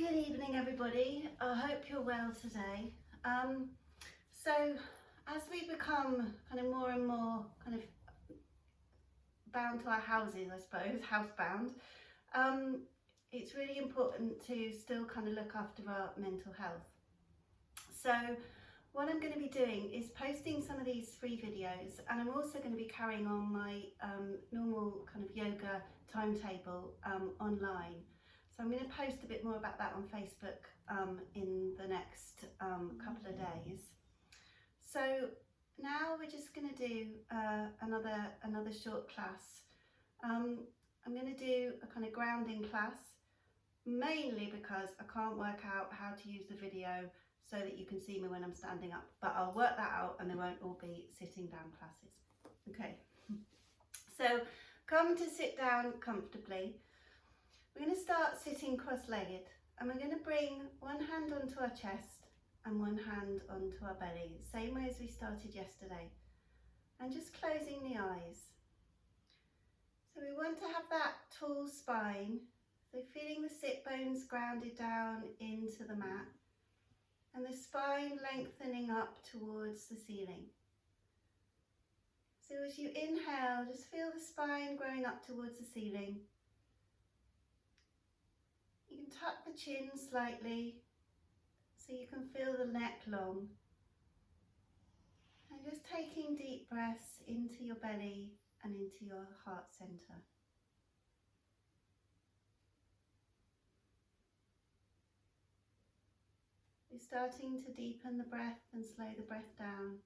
Good evening, everybody. I hope you're well today. So as we become kind of more and more kind of bound to our houses, I suppose, housebound, it's really important to still kind of look after our mental health. So what I'm going to be doing is posting some of these free videos, and I'm also going to be carrying on my normal kind of yoga timetable online. So I'm going to post a bit more about that on Facebook in the next couple of days. So now we're just going to do another short class. I'm going to do a kind of grounding class, mainly because I can't work out how to use the video so that you can see me when I'm standing up, but I'll work that out and they won't all be sitting down classes. Okay, so come to sit down comfortably. We're going to start sitting cross-legged, and we're going to bring one hand onto our chest and one hand onto our belly, same way as we started yesterday, and just closing the eyes. So we want to have that tall spine, so feeling the sit bones grounded down into the mat, and the spine lengthening up towards the ceiling. So as you inhale, just feel the spine growing up towards the ceiling. You can tuck the chin slightly so you can feel the neck long. And just taking deep breaths into your belly and into your heart center. We're starting to deepen the breath and slow the breath down.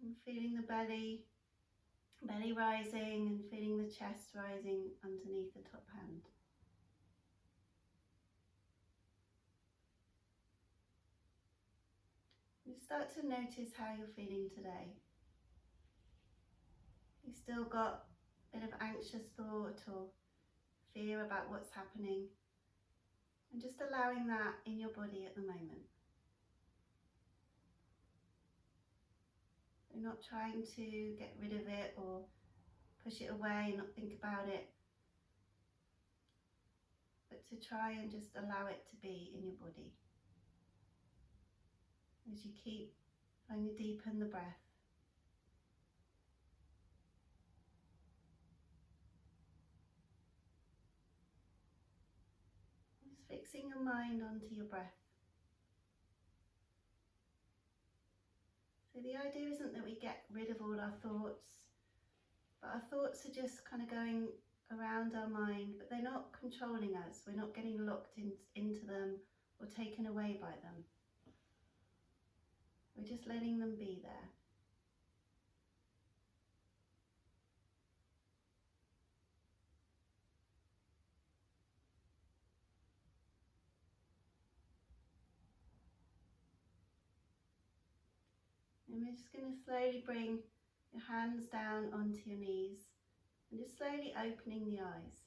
And feeling the belly rising, and feeling the chest rising underneath the top hand. You start to notice how you're feeling today. You still got a bit of anxious thought or fear about what's happening, and just allowing that in your body at the moment. We're not trying to get rid of it or push it away, not think about it, but to try and just allow it to be in your body. As you keep trying to deepen the breath. Just fixing your mind onto your breath. So the idea isn't that we get rid of all our thoughts, but our thoughts are just kind of going around our mind, but they're not controlling us. We're not getting locked into them or taken away by them. We're just letting them be there. And we're just going to slowly bring your hands down onto your knees and just slowly opening the eyes.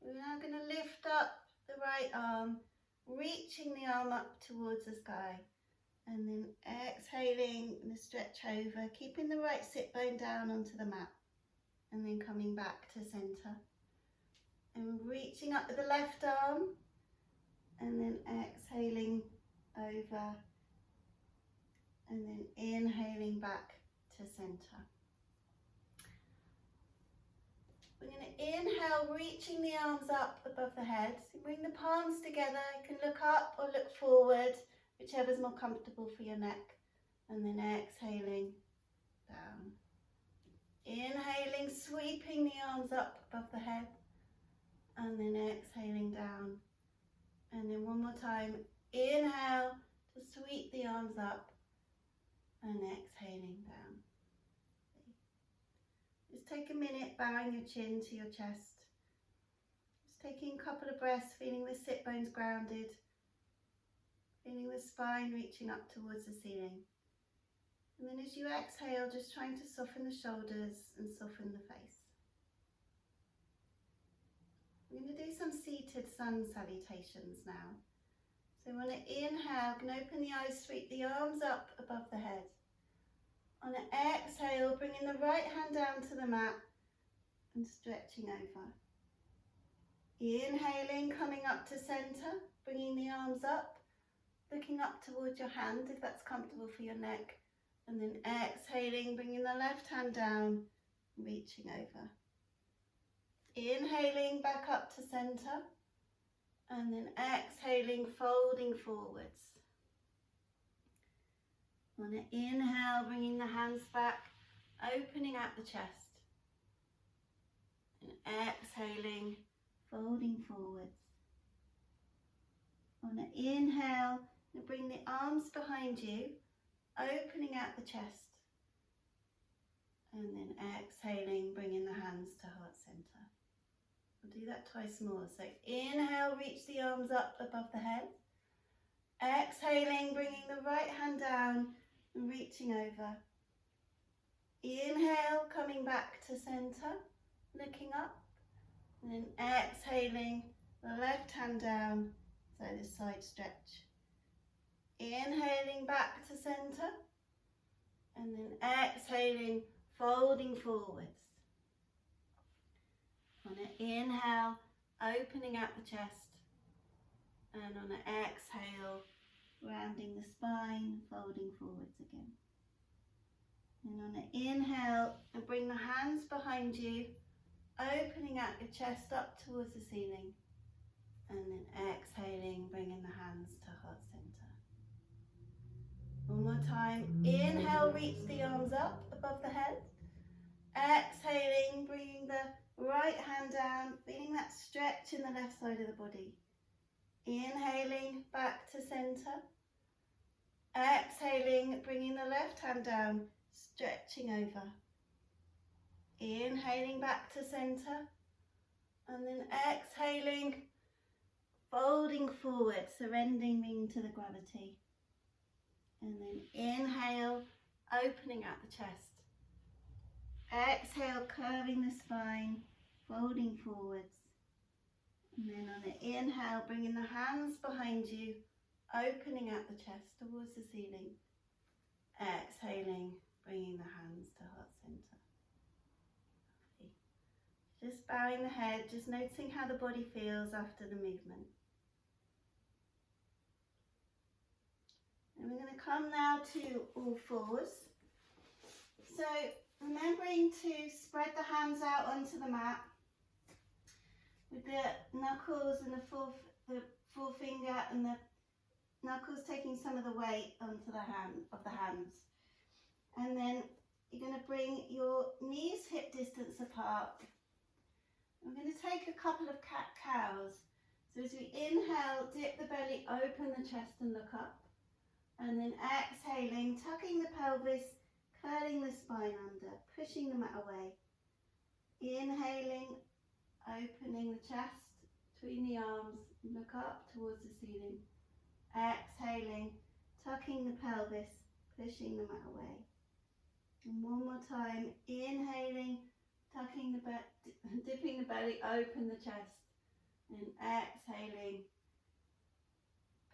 We're now going to lift up the right arm, reaching the arm up towards the sky, and then exhaling and stretch over, keeping the right sit bone down onto the mat, and then coming back to center. And reaching up with the left arm, and then exhaling over, and then inhaling back to center. We're going to inhale, reaching the arms up above the head. So bring the palms together. You can look up or look forward, whichever's more comfortable for your neck. And then exhaling down. Inhaling, sweeping the arms up above the head. And then exhaling down. And then one more time. Inhale to sweep the arms up. And exhaling down. Just take a minute, bowing your chin to your chest. Just taking a couple of breaths, feeling the sit bones grounded. Feeling the spine reaching up towards the ceiling. And then as you exhale, just trying to soften the shoulders and soften the face. We're going to do some seated sun salutations now. So we want to inhale, can open the eyes, sweep the arms up above the head. On an exhale, bringing the right hand down to the mat and stretching over. Inhaling, coming up to center, bringing the arms up, looking up towards your hand if that's comfortable for your neck. And then exhaling, bringing the left hand down, reaching over. Inhaling, back up to center. And then exhaling, folding forwards. On an inhale, bringing the hands back, opening out the chest. And exhaling, folding forwards. On an inhale, bring the arms behind you, opening out the chest. And then exhaling, bringing the hands to heart center. We'll do that twice more. So inhale, reach the arms up above the head. Exhaling, bringing the right hand down and reaching over. Inhale, coming back to center, looking up. And then exhaling, the left hand down, so this side stretch. Inhaling back to center. And then exhaling, folding forwards. On an inhale, opening out the chest. And on an exhale, rounding the spine, folding forwards again. And on an inhale, and bring the hands behind you, opening out your chest up towards the ceiling. And then exhaling, bringing the hands to heart center. One more time. Inhale, reach the arms up above the head. Exhaling, bringing the right hand down, feeling that stretch in the left side of the body. Inhaling, back to center. Exhaling, bringing the left hand down, stretching over. Inhaling, back to center. And then exhaling, folding forward, surrendering to the gravity. And then inhale, opening out the chest. Exhale, curving the spine, folding forwards. And then on the inhale, bringing the hands behind you, opening out the chest towards the ceiling. Exhaling, bringing the hands to heart center. Lovely. Just bowing the head, just noticing how the body feels after the movement. And we're going to come now to all fours. So remembering to spread the hands out onto the mat with the knuckles and the forefinger and the knuckles taking some of the weight onto the hands. And then you're going to bring your knees hip distance apart. I'm going to take a couple of cat-cows. So as we inhale, dip the belly, open the chest and look up. And then exhaling, tucking the pelvis, curling the spine under, pushing the mat away. Inhaling, opening the chest between the arms, look up towards the ceiling. Exhaling, tucking the pelvis, pushing the mat away. And one more time, inhaling, tucking the dipping the belly, open the chest. And exhaling,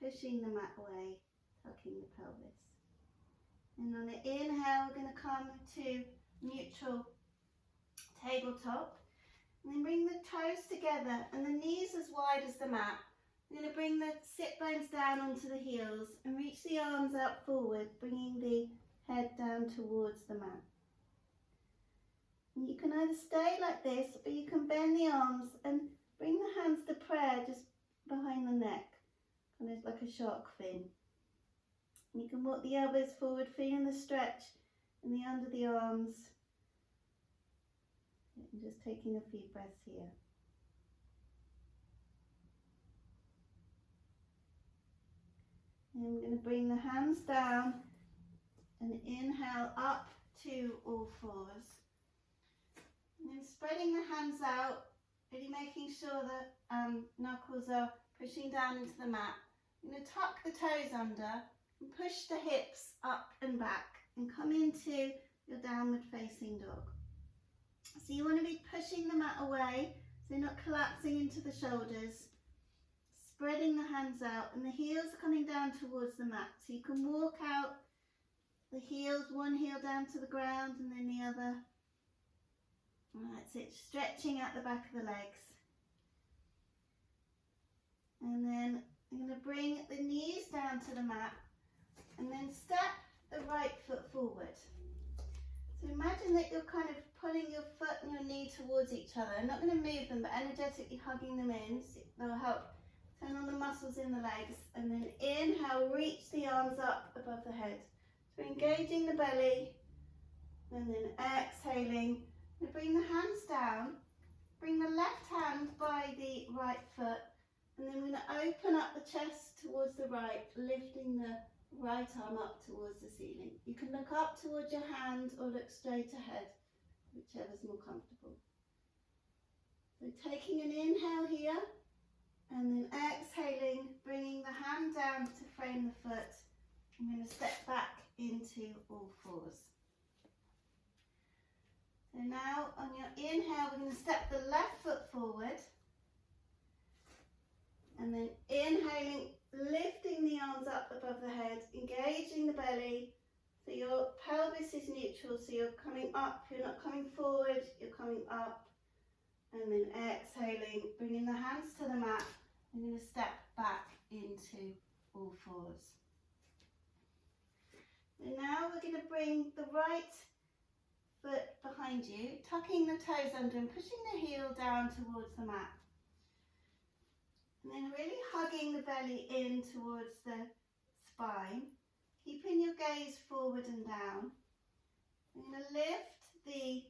pushing the mat away, tucking the pelvis. And on the inhale, we're going to come to neutral tabletop. And then bring the toes together and the knees as wide as the mat. We're going to bring the sit bones down onto the heels and reach the arms out forward, bringing the head down towards the mat. And you can either stay like this, or you can bend the arms and bring the hands to prayer just behind the neck, kind of like a shark fin. And you can walk the elbows forward, feeling the stretch in the under the arms. And just taking a few breaths here. And I'm going to bring the hands down and inhale up to all fours. And then spreading the hands out, really making sure the knuckles are pushing down into the mat. I'm going to tuck the toes under and push the hips up and back and come into your downward facing dog. So you want to be pushing the mat away, so you're not collapsing into the shoulders. Spreading the hands out and the heels coming down towards the mat. So you can walk out the heels, one heel down to the ground and then the other. That's it, stretching out the back of the legs. And then I'm going to bring the knees down to the mat and then step the right foot forward. So imagine that you're kind of pulling your foot and your knee towards each other. I'm not going to move them, but energetically hugging them in. So they'll help turn on the muscles in the legs. And then inhale, reach the arms up above the head. So engaging the belly. And then exhaling. Now bring the hands down. Bring the left hand by the right foot. And then we're going to open up the chest towards the right, lifting the right arm up towards the ceiling. You can look up towards your hand or look straight ahead, whichever's more comfortable. So taking an inhale here, and then exhaling, bringing the hand down to frame the foot. I'm going to step back into all fours. So now on your inhale, we're going to step the left foot forward. And then inhaling, lifting the arms up above the head, engaging the belly. So your pelvis is neutral, so you're coming up, you're not coming forward, you're coming up. And then exhaling, bringing the hands to the mat. I'm going to step back into all fours. And now we're going to bring the right foot behind you, tucking the toes under and pushing the heel down towards the mat. And then really hugging the belly in towards the spine, keeping your gaze forward and down. I'm going to lift the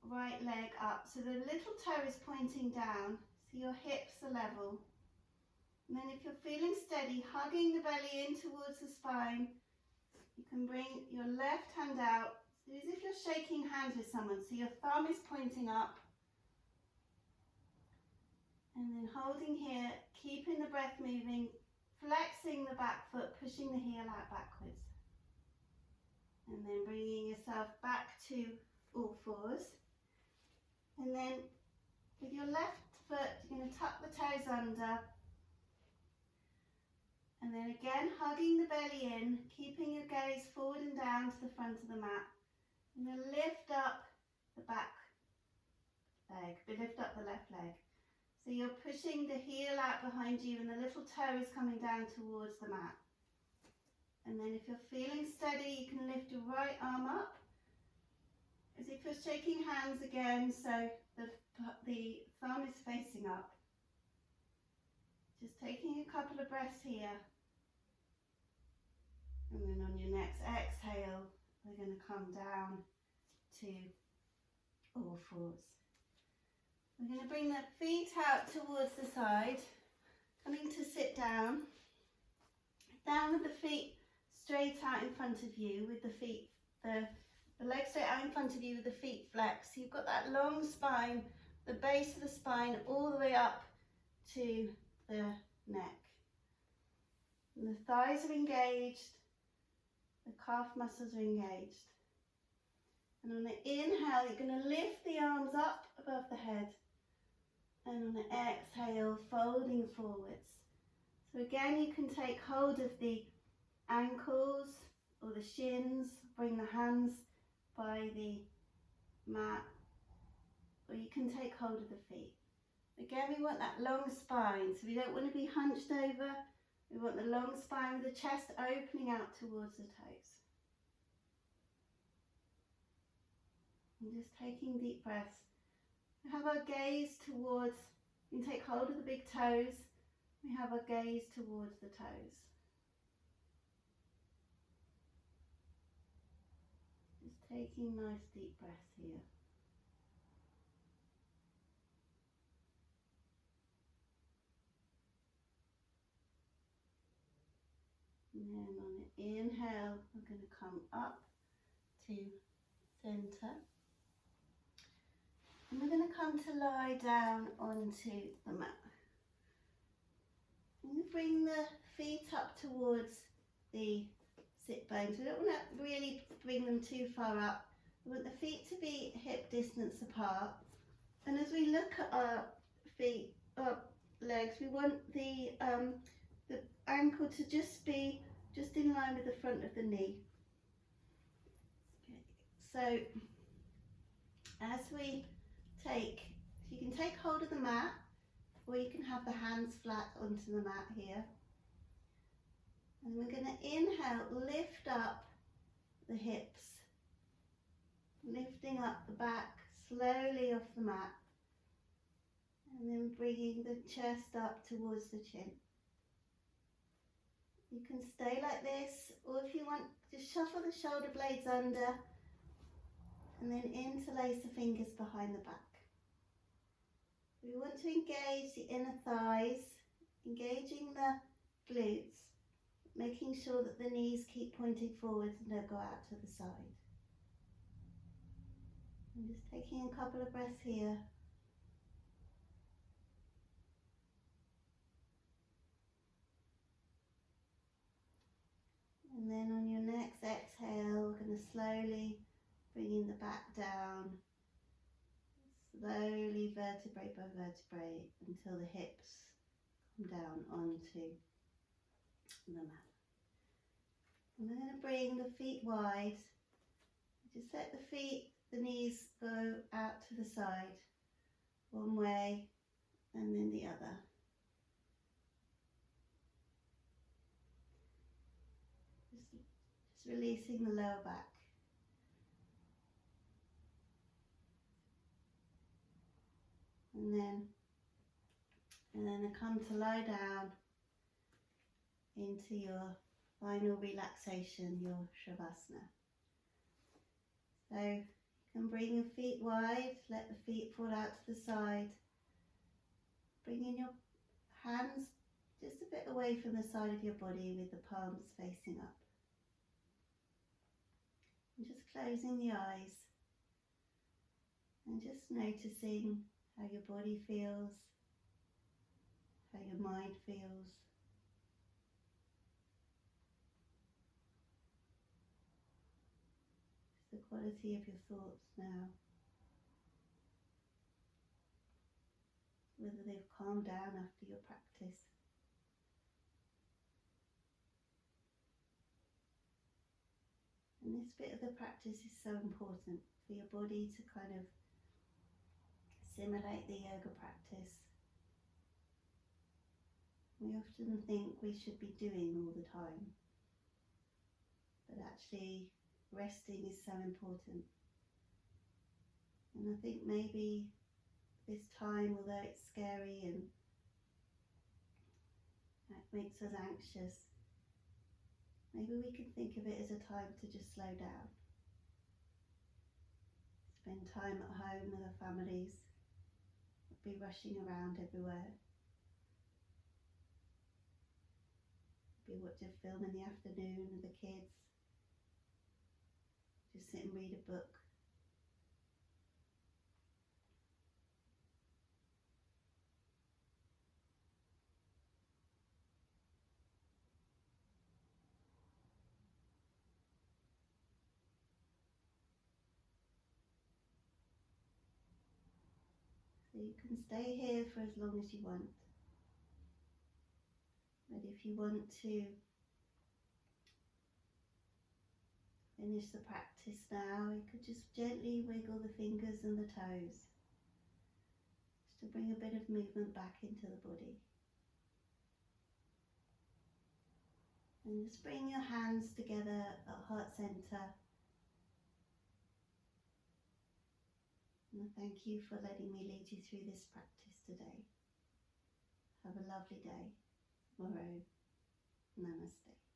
right leg up so the little toe is pointing down, so your hips are level. And then if you're feeling steady, hugging the belly in towards the spine, you can bring your left hand out, so as if you're shaking hands with someone, so your thumb is pointing up. And then holding here, keeping the breath moving, flexing the back foot, pushing the heel out backwards. And then bringing yourself back to all fours. And then with your left foot, you're going to tuck the toes under. And then again, hugging the belly in, keeping your gaze forward and down to the front of the mat. And then lift up the back leg, lift up the left leg. So you're pushing the heel out behind you and the little toe is coming down towards the mat. And then if you're feeling steady, you can lift your right arm up as if you're shaking hands again, so the thumb is facing up. Just taking a couple of breaths here. And then on your next exhale, we're going to come down to all fours. We're going to bring the feet out towards the side, coming to sit down. Down with the feet straight out in front of you, with the feet, the legs straight out in front of you with the feet flexed. You've got that long spine, the base of the spine all the way up to the neck. And the thighs are engaged, the calf muscles are engaged. And on the inhale, you're going to lift the arms up above the head. And on the exhale, folding forwards. So again, you can take hold of the ankles or the shins, bring the hands by the mat, or you can take hold of the feet. Again, we want that long spine, so we don't want to be hunched over. We want the long spine with the chest opening out towards the toes. And just taking deep breaths. We have our gaze towards, we can take hold of the big toes. We have our gaze towards the toes. Just taking nice deep breaths here. And then on the inhale, we're going to come up to center. And we're going to come to lie down onto the mat. And bring the feet up towards the sit bones. We don't want to really bring them too far up. We want the feet to be hip distance apart. And as we look at our feet, our legs, we want the ankle to just be just in line with the front of the knee. Okay. So as we you can take hold of the mat, or you can have the hands flat onto the mat here. And we're going to inhale, lift up the hips, lifting up the back slowly off the mat, and then bringing the chest up towards the chin. You can stay like this, or if you want, just shuffle the shoulder blades under and then interlace the fingers behind the back. We want to engage the inner thighs, engaging the glutes, making sure that the knees keep pointing forwards and don't go out to the side. I'm just taking a couple of breaths here. And then on your next exhale, we're going to slowly bringing the back down, slowly vertebrae by vertebrae until the hips come down onto the mat. And I'm going to bring the feet wide. Just let the knees go out to the side, one way and then the other. Just releasing the lower back. And then I come to lie down into your final relaxation, your Shavasana. So you can bring your feet wide, let the feet fall out to the side. Bringing your hands just a bit away from the side of your body with the palms facing up. And just closing the eyes and just noticing how your body feels, how your mind feels. Just the quality of your thoughts now. Whether they've calmed down after your practice. And this bit of the practice is so important for your body to kind of assimilate the yoga practice. We often think we should be doing all the time, but actually resting is so important. And I think maybe this time, although it's scary and it makes us anxious, maybe we can think of it as a time to just slow down. Spend time at home with our families, not be rushing around everywhere. Maybe watch a film in the afternoon with the kids. Just sit and read a book. So you can stay here for as long as you want. But if you want to finish the practice now, you could just gently wiggle the fingers and the toes, just to bring a bit of movement back into the body. And just bring your hands together at heart center. And I thank you for letting me lead you through this practice today. Have a lovely day. Tomorrow. Namaste.